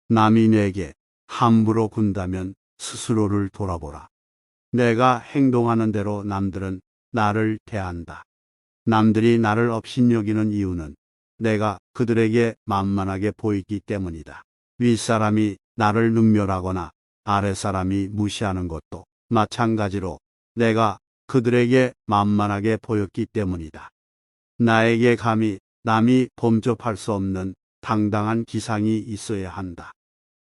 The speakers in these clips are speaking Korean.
남이 내게 함부로 군다면 스스로를 돌아보라. 내가 행동하는 대로 남들은 나를 대한다. 남들이 나를 업신여기는 이유는 내가 그들에게 만만하게 보이기 때문이다. 윗사람이 나를 능멸하거나 아랫사람이 무시하는 것도 마찬가지로 내가 그들에게 만만하게 보였기 때문이다. 나에게 감히 남이 범접할 수 없는 당당한 기상이 있어야 한다.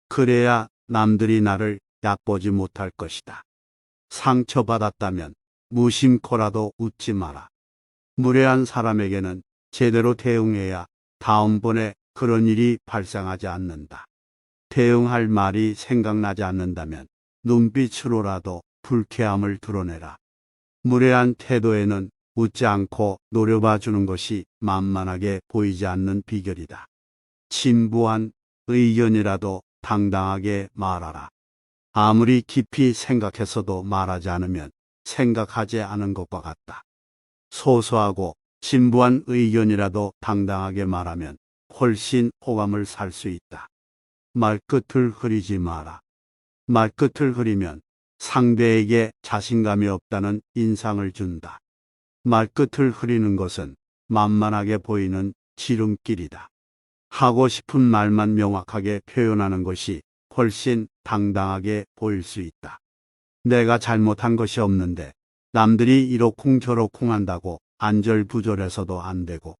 그래야 남들이 나를 얕보지 못할 것이다. 상처받았다면 무심코라도 웃지 마라. 무례한 사람에게는 제대로 대응해야 다음번에 그런 일이 발생하지 않는다. 대응할 말이 생각나지 않는다면 눈빛으로라도 불쾌함을 드러내라. 무례한 태도에는 웃지 않고 노려봐 주는 것이 만만하게 보이지 않는 비결이다. 진부한 의견이라도 당당하게 말하라. 아무리 깊이 생각해서도 말하지 않으면 생각하지 않은 것과 같다. 소소하고 진부한 의견이라도 당당하게 말하면 훨씬 호감을 살 수 있다. 말끝을 흐리지 마라. 말끝을 흐리면 상대에게 자신감이 없다는 인상을 준다. 말끝을 흐리는 것은 만만하게 보이는 지름길이다. 하고 싶은 말만 명확하게 표현하는 것이 훨씬 당당하게 보일 수 있다. 내가 잘못한 것이 없는데 남들이 이러쿵저러쿵 한다고 안절부절해서도 안 되고,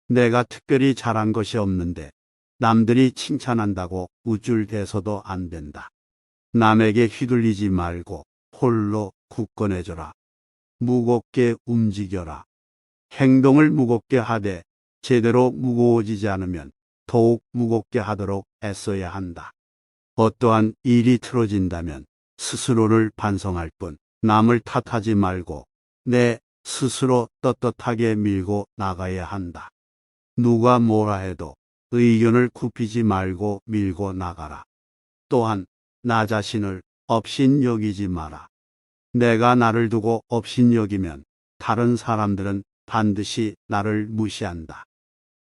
내가 특별히 잘한 것이 없는데 남들이 칭찬한다고 우쭐대서도 안 된다. 남에게 휘둘리지 말고 홀로 굳건해져라. 무겁게 움직여라. 행동을 무겁게 하되 제대로 무거워지지 않으면 더욱 무겁게 하도록 애써야 한다. 어떠한 일이 틀어진다면 스스로를 반성할 뿐 남을 탓하지 말고 내 스스로 떳떳하게 밀고 나가야 한다. 누가 뭐라 해도 의견을 굽히지 말고 밀고 나가라. 또한 나 자신을 업신여기지 마라. 내가 나를 두고 업신여기면 다른 사람들은 반드시 나를 무시한다.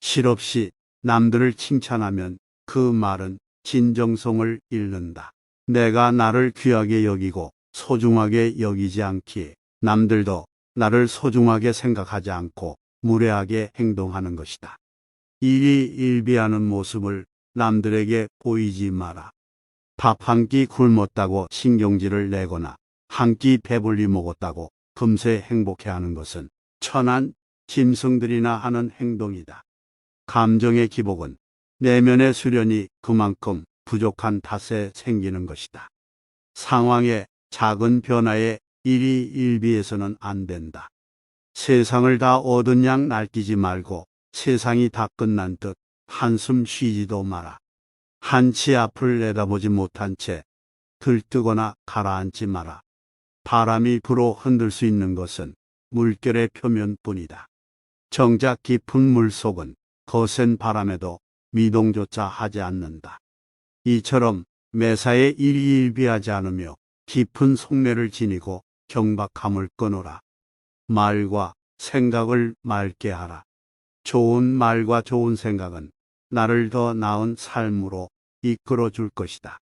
실없이 남들을 칭찬하면 그 말은 진정성을 잃는다. 내가 나를 귀하게 여기고 소중하게 여기지 않기에 남들도 나를 소중하게 생각하지 않고 무례하게 행동하는 것이다. 일희일비하는 모습을 남들에게 보이지 마라. 밥 한 끼 굶었다고 신경질을 내거나 한 끼 배불리 먹었다고 금세 행복해하는 것은 천한 짐승들이나 하는 행동이다. 감정의 기복은 내면의 수련이 그만큼 부족한 탓에 생기는 것이다. 상황의 작은 변화에 일희일비해서는 안 된다. 세상을 다 얻은 양 날뛰지 말고 세상이 다 끝난 듯 한숨 쉬지도 마라. 한치 앞을 내다보지 못한 채 들뜨거나 가라앉지 마라. 바람이 불어 흔들 수 있는 것은 물결의 표면뿐이다. 정작 깊은 물속은 거센 바람에도 미동조차 하지 않는다. 이처럼 매사에 일희일비하지 않으며 깊은 속내를 지니고 경박함을 끊어라. 말과 생각을 맑게 하라. 좋은 말과 좋은 생각은 나를 더 나은 삶으로 이끌어 줄 것이다.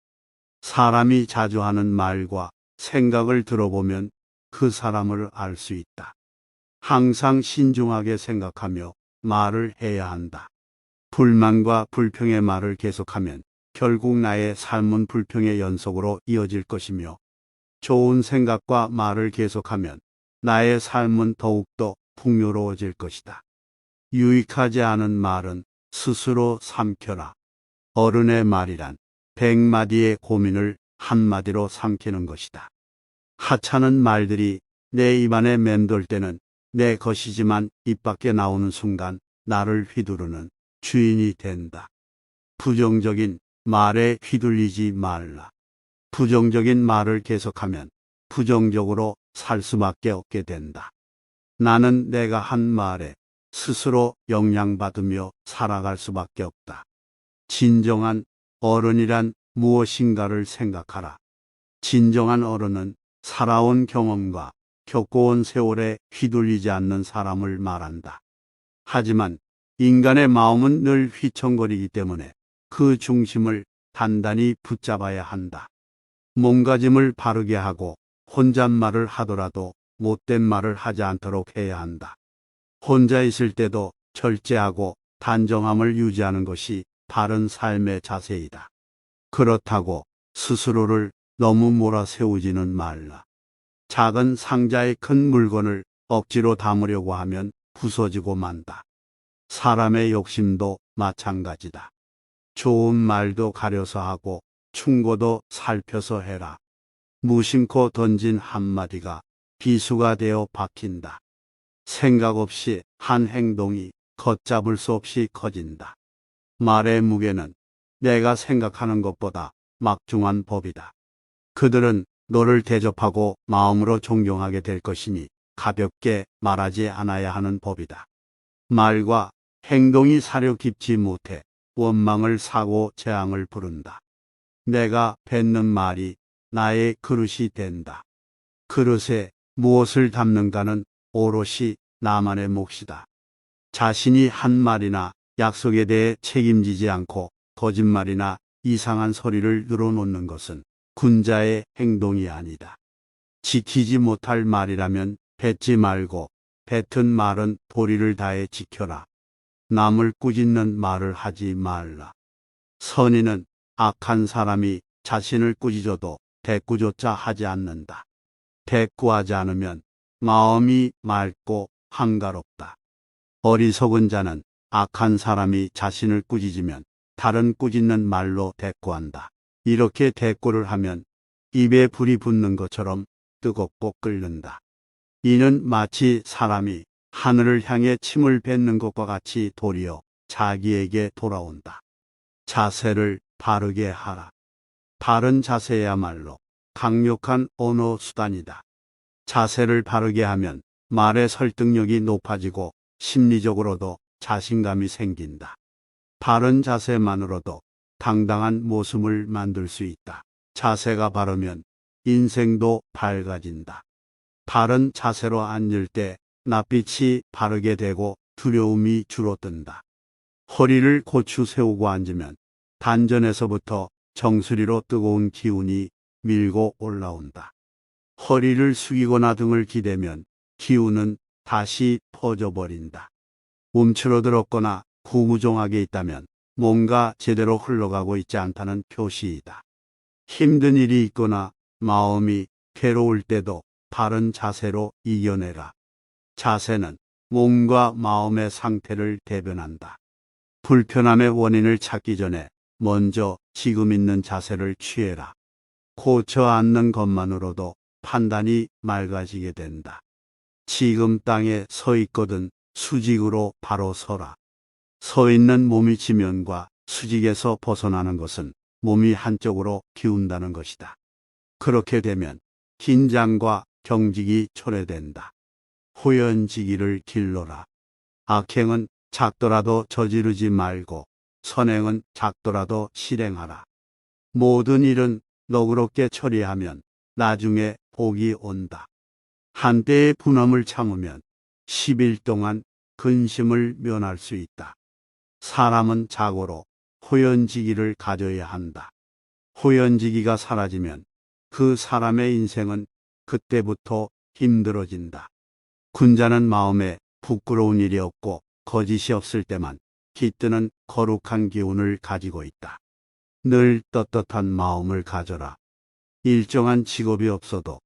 사람이 자주 하는 말과 생각을 들어보면 그 사람을 알 수 있다. 항상 신중하게 생각하며 말을 해야 한다. 불만과 불평의 말을 계속하면 결국 나의 삶은 불평의 연속으로 이어질 것이며, 좋은 생각과 말을 계속하면 나의 삶은 더욱더 풍요로워질 것이다. 유익하지 않은 말은 스스로 삼켜라. 어른의 말이란 100마디의 고민을 한마디로 삼키는 것이다. 하찮은 말들이 내 입안에 맴돌 때는 내 것이지만 입 밖에 나오는 순간 나를 휘두르는 주인이 된다. 부정적인 말에 휘둘리지 말라. 부정적인 말을 계속하면 부정적으로 살 수밖에 없게 된다. 나는 내가 한 말에 스스로 영향받으며 살아갈 수밖에 없다. 진정한 어른이란 무엇인가를 생각하라. 진정한 어른은 살아온 경험과 겪어온 세월에 휘둘리지 않는 사람을 말한다. 하지만 인간의 마음은 늘 휘청거리기 때문에 그 중심을 단단히 붙잡아야 한다. 몸가짐을 바르게 하고 혼잣말을 하더라도 못된 말을 하지 않도록 해야 한다. 혼자 있을 때도 절제하고 단정함을 유지하는 것이 바른 삶의 자세이다. 그렇다고 스스로를 너무 몰아세우지는 말라. 작은 상자에 큰 물건을 억지로 담으려고 하면 부서지고 만다. 사람의 욕심도 마찬가지다. 좋은 말도 가려서 하고 충고도 살펴서 해라. 무심코 던진 한마디가 비수가 되어 박힌다. 생각 없이 한 행동이 걷잡을 수 없이 커진다. 말의 무게는 내가 생각하는 것보다 막중한 법이다. 그들은 너를 대접하고 마음으로 존경하게 될 것이니 가볍게 말하지 않아야 하는 법이다. 말과 행동이 사려 깊지 못해 원망을 사고 재앙을 부른다. 내가 뱉는 말이 나의 그릇이 된다. 그릇에 무엇을 담는가는 오롯이 나만의 몫이다. 자신이 한 말이나 약속에 대해 책임지지 않고 거짓말이나 이상한 소리를 늘어놓는 것은 군자의 행동이 아니다. 지키지 못할 말이라면 뱉지 말고 뱉은 말은 도리를 다해 지켜라. 남을 꾸짖는 말을 하지 말라. 선인은 악한 사람이 자신을 꾸짖어도 대꾸조차 하지 않는다. 대꾸하지 않으면 마음이 맑고 한가롭다. 어리석은 자는 악한 사람이 자신을 꾸짖으면 다른 꾸짖는 말로 대꾸한다. 이렇게 대꾸를 하면 입에 불이 붙는 것처럼 뜨겁고 끓는다. 이는 마치 사람이 하늘을 향해 침을 뱉는 것과 같이 도리어 자기에게 돌아온다. 자세를 바르게 하라. 바른 자세야말로 강력한 언어 수단이다. 자세를 바르게 하면 말의 설득력이 높아지고 심리적으로도 자신감이 생긴다. 바른 자세만으로도 당당한 모습을 만들 수 있다. 자세가 바르면 인생도 밝아진다. 바른 자세로 앉을 때 낯빛이 바르게 되고 두려움이 줄어든다. 허리를 고추 세우고 앉으면 단전에서부터 정수리로 뜨거운 기운이 밀고 올라온다. 허리를 숙이거나 등을 기대면 기운은 다시 퍼져버린다. 움츠러들었거나 구부정하게 있다면 뭔가 제대로 흘러가고 있지 않다는 표시이다. 힘든 일이 있거나 마음이 괴로울 때도 바른 자세로 이겨내라. 자세는 몸과 마음의 상태를 대변한다. 불편함의 원인을 찾기 전에 먼저 지금 있는 자세를 취해라. 고쳐 앉는 것만으로도 판단이 맑아지게 된다. 지금 땅에 서 있거든 수직으로 바로 서라. 서 있는 몸이 지면과 수직에서 벗어나는 것은 몸이 한쪽으로 기운다는 것이다. 그렇게 되면 긴장과 경직이 초래된다. 호연지기를 길러라. 악행은 작더라도 저지르지 말고 선행은 작더라도 실행하라. 모든 일은 너그럽게 처리하면 나중에 복이 온다. 한때의 분함을 참으면 10일 동안 근심을 면할 수 있다. 사람은 자고로 호연지기를 가져야 한다. 호연지기가 사라지면 그 사람의 인생은 그때부터 힘들어진다. 군자는 마음에 부끄러운 일이 없고 거짓이 없을 때만 깃드는 거룩한 기운을 가지고 있다. 늘 떳떳한 마음을 가져라. 일정한 직업이 없어도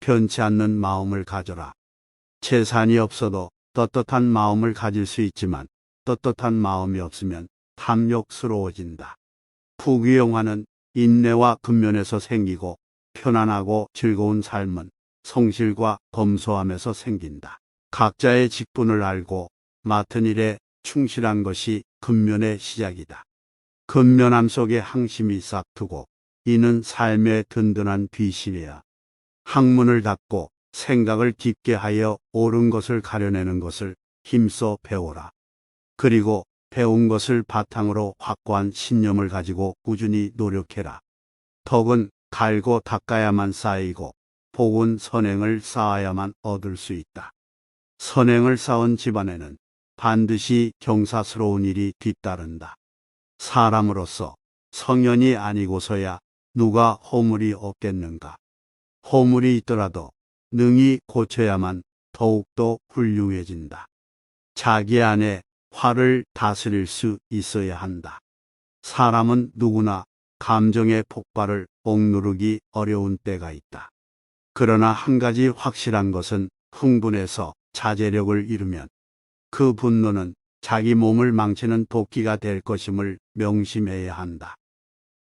편치 않는 마음을 가져라. 재산이 없어도 떳떳한 마음을 가질 수 있지만 떳떳한 마음이 없으면 탐욕스러워진다. 부귀영화는 인내와 근면에서 생기고 편안하고 즐거운 삶은 성실과 검소함에서 생긴다. 각자의 직분을 알고 맡은 일에 충실한 것이 근면의 시작이다. 근면함 속에 항심이 싹트고 이는 삶의 든든한 비실이야. 학문을 닫고 생각을 깊게 하여 옳은 것을 가려내는 것을 힘써 배워라. 그리고 배운 것을 바탕으로 확고한 신념을 가지고 꾸준히 노력해라. 덕은 갈고 닦아야만 쌓이고 복은 선행을 쌓아야만 얻을 수 있다. 선행을 쌓은 집안에는 반드시 경사스러운 일이 뒤따른다. 사람으로서 성현이 아니고서야 누가 허물이 없겠는가. 허물이 있더라도 능히 고쳐야만 더욱더 훌륭해진다. 자기 안에 화를 다스릴 수 있어야 한다. 사람은 누구나 감정의 폭발을 억누르기 어려운 때가 있다. 그러나 한 가지 확실한 것은 흥분해서 자제력을 잃으면 그 분노는 자기 몸을 망치는 도끼가 될 것임을 명심해야 한다.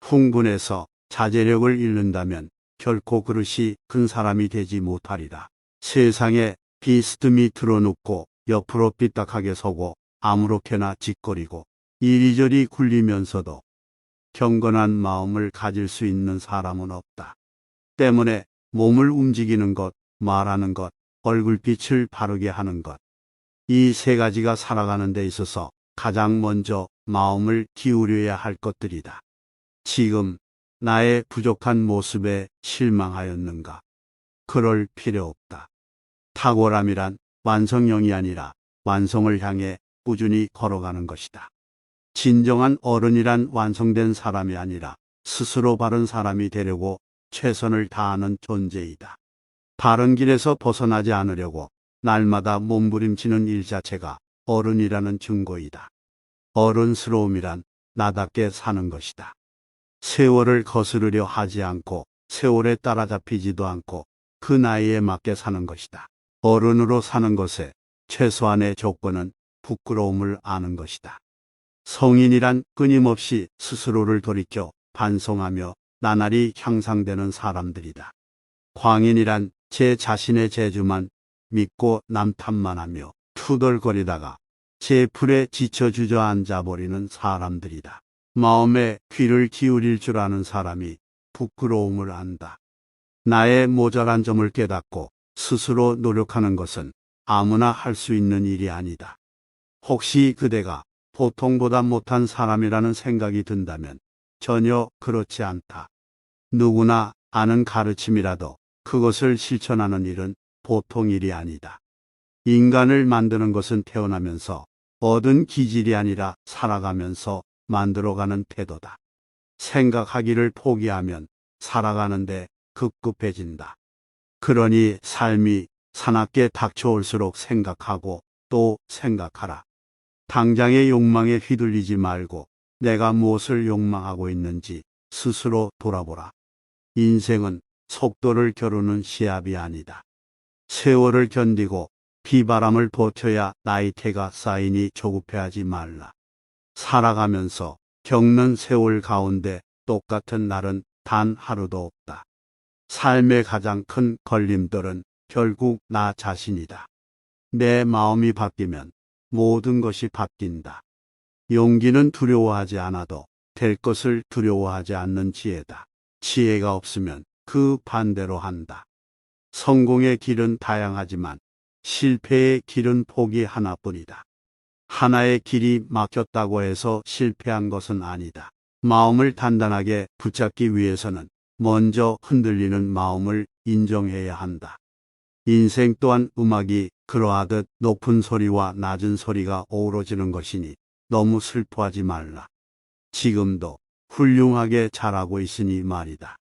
흥분해서 자제력을 잃는다면 결코 그릇이 큰 사람이 되지 못하리라. 세상에 비스듬히 틀어눕고 옆으로 삐딱하게 서고 아무렇게나 짓거리고 이리저리 굴리면서도 경건한 마음을 가질 수 있는 사람은 없다. 때문에 몸을 움직이는 것, 말하는 것, 얼굴빛을 바르게 하는 것. 이 세 가지가 살아가는 데 있어서 가장 먼저 마음을 기울여야 할 것들이다. 지금 나의 부족한 모습에 실망하였는가? 그럴 필요 없다. 탁월함이란 완성형이 아니라 완성을 향해 꾸준히 걸어가는 것이다. 진정한 어른이란 완성된 사람이 아니라 스스로 바른 사람이 되려고 최선을 다하는 존재이다. 바른 길에서 벗어나지 않으려고 날마다 몸부림치는 일 자체가 어른이라는 증거이다. 어른스러움이란 나답게 사는 것이다. 세월을 거스르려 하지 않고 세월에 따라잡히지도 않고 그 나이에 맞게 사는 것이다. 어른으로 사는 것에 최소한의 조건은 부끄러움을 아는 것이다. 성인이란 끊임없이 스스로를 돌이켜 반성하며 나날이 향상되는 사람들이다. 광인이란 제 자신의 재주만 믿고 남 탓만 하며 투덜거리다가 제 풀에 지쳐 주저앉아 버리는 사람들이다. 마음에 귀를 기울일 줄 아는 사람이 부끄러움을 안다. 나의 모자란 점을 깨닫고 스스로 노력하는 것은 아무나 할 수 있는 일이 아니다. 혹시 그대가 보통보다 못한 사람이라는 생각이 든다면 전혀 그렇지 않다. 누구나 아는 가르침이라도 그것을 실천하는 일은 보통 일이 아니다. 인간을 만드는 것은 태어나면서 얻은 기질이 아니라 살아가면서 만들어가는 태도다. 생각하기를 포기하면 살아가는데 급급해진다. 그러니 삶이 사납게 닥쳐올수록 생각하고 또 생각하라. 당장의 욕망에 휘둘리지 말고 내가 무엇을 욕망하고 있는지 스스로 돌아보라. 인생은 속도를 겨루는 시합이 아니다. 세월을 견디고 비바람을 버텨야 나이테가 쌓이니 조급해하지 말라. 살아가면서 겪는 세월 가운데 똑같은 날은 단 하루도 없다. 삶의 가장 큰 걸림돌은 결국 나 자신이다. 내 마음이 바뀌면 모든 것이 바뀐다. 용기는 두려워하지 않아도 될 것을 두려워하지 않는 지혜다. 지혜가 없으면 그 반대로 한다. 성공의 길은 다양하지만 실패의 길은 폭이 하나뿐이다. 하나의 길이 막혔다고 해서 실패한 것은 아니다. 마음을 단단하게 붙잡기 위해서는 먼저 흔들리는 마음을 인정해야 한다. 인생 또한 음악이 그러하듯 높은 소리와 낮은 소리가 어우러지는 것이니 너무 슬퍼하지 말라. 지금도 훌륭하게 잘하고 있으니 말이다.